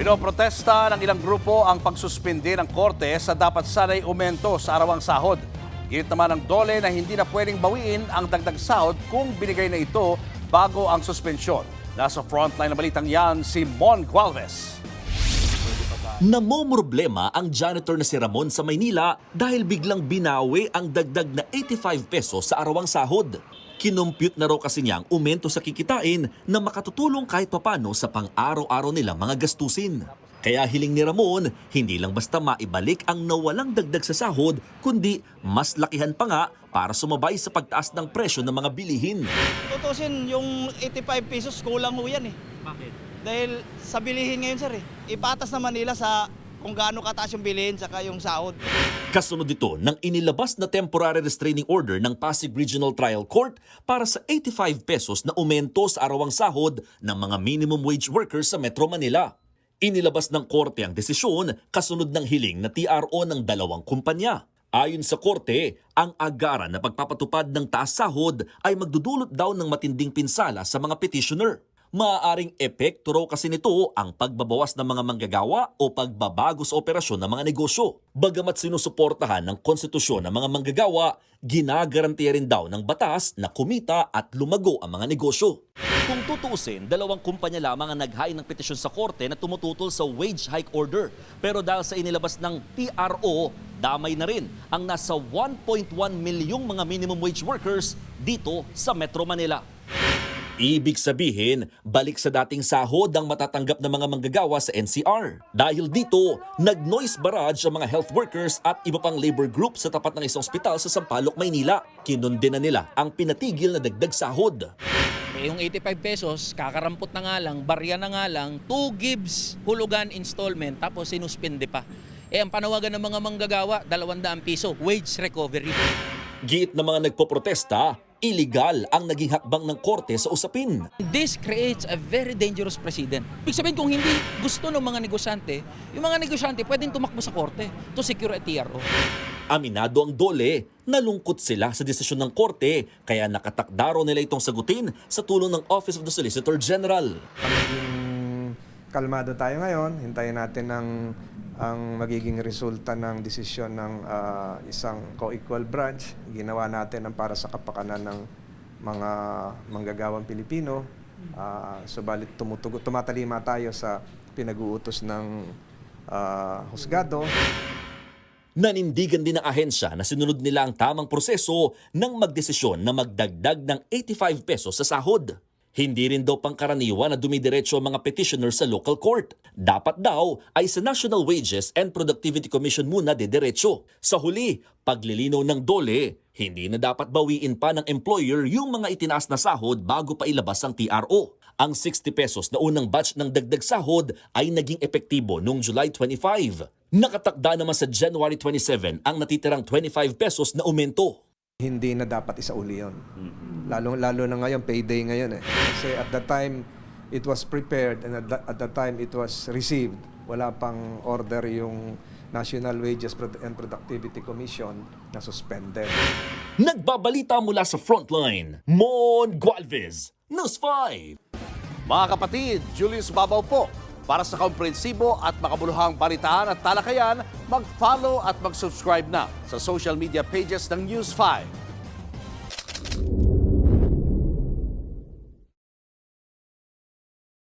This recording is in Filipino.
Pinoprotesta ng ilang grupo ang pagsuspindi ng korte sa dapat sanay umento sa arawang sahod. Ginit naman ng DOLE na hindi na pwedeng bawiin ang dagdag sahod kung binigay na ito bago ang suspensyon. Nasa frontline na balitang yan si Mon Gualvez. Namomroblema ang janitor na si Ramon sa Maynila dahil biglang binawi ang dagdag na 85 pesos sa arawang sahod. Kinumpute na raw kasi niyang umento sa kikitain na makatutulong kahit papano sa pang-araw-araw nilang mga gastusin. Kaya hiling ni Ramon, hindi lang basta maibalik ang nawalang dagdag sa sahod, kundi mas lakihan pa nga para sumabay sa pagtaas ng presyo ng mga bilihin. Tutusin yung 85 pesos, kulang ho yan eh. Bakit? Dahil sa bilihin ngayon sir eh. Ipatas naman nila sa kung gaano kataas yung bilihin saka yung sahod. Kasunod dito ng inilabas na temporary restraining order ng Pasig Regional Trial Court para sa 85 pesos na umento sa arawang sahod ng mga minimum wage workers sa Metro Manila. Inilabas ng korte ang desisyon kasunod ng hiling na TRO ng dalawang kumpanya. Ayon sa korte, ang agaran na pagpapatupad ng taas sahod ay magdudulot daw ng matinding pinsala sa mga petitioner. Maaaring epekto raw kasi nito ang pagbabawas ng mga manggagawa o pagbabago sa operasyon ng mga negosyo. Bagamat sinusuportahan ng konstitusyon ng mga manggagawa, ginagarantiya rin daw ng batas na kumita at lumago ang mga negosyo. Kung tutuusin, dalawang kumpanya lamang ang naghain ng petisyon sa korte na tumututol sa wage hike order. Pero dahil sa inilabas ng TRO, damay na rin ang nasa 1.1 milyong mga minimum wage workers dito sa Metro Manila. Ibig sabihin, balik sa dating sahod ang matatanggap ng mga manggagawa sa NCR. Dahil dito, nag-noise barrage ang mga health workers at iba pang labor group sa tapat ng isang ospital sa Sampaloc, Maynila. Kinundena nila ang pinatigil na dagdag sahod. Yung 85 pesos, kakarampot na nga lang, barya na nga lang, 2 gives hulugan installment, tapos sinuspinde pa. Ang panawagan ng mga manggagawa, 200 piso, wage recovery. Giit ng mga nagpoprotesta, illegal ang naging hakbang ng korte sa usapin. This creates a very dangerous precedent. Ibig sabihin kung hindi gusto ng mga negosyante, yung mga negosyante pwedeng tumakbo sa korte to secure a TRO. Aminado ang DOLE, nalungkot sila sa desisyon ng korte kaya nakatakda raw nila itong sagutin sa tulong ng Office of the Solicitor General. Kalmado tayo ngayon, hintayin natin ang magiging resulta ng desisyon ng isang co-equal branch. Ginawa natin ang para sa kapakanan ng mga manggagawang Pilipino. Subalit tumatalima tayo sa pinag-uutos ng husgado. Nanindigan din ng ahensya na sinunod nila ang tamang proseso nang magdesisyon na magdagdag ng 85 pesos sa sahod. Hindi rin daw pangkaraniwan na dumidiretso ang mga petitioner sa local court. Dapat daw ay sa National Wages and Productivity Commission muna didiretso. Sa huli, paglilinaw ng DOLE, hindi na dapat bawiin pa ng employer yung mga itinaas na sahod bago pa ilabas ang TRO. Ang 60 pesos na unang batch ng dagdag sahod ay naging epektibo noong July 25. Nakatakda naman sa January 27 ang natitirang 25 pesos na aumento. Hindi na dapat isauli yun. Lalo na ngayon, payday ngayon eh. Kasi at the time it was prepared and at the time it was received, wala pang order yung National Wages and Productivity Commission na suspended. Nagbabalita mula sa Frontline, Mon Gualvez, News 5. Mga kapatid, Julius Babaw po. Para sa komprehensibo at makabuluhang balitaan at talakayan, mag-follow at mag-subscribe na sa social media pages ng News 5.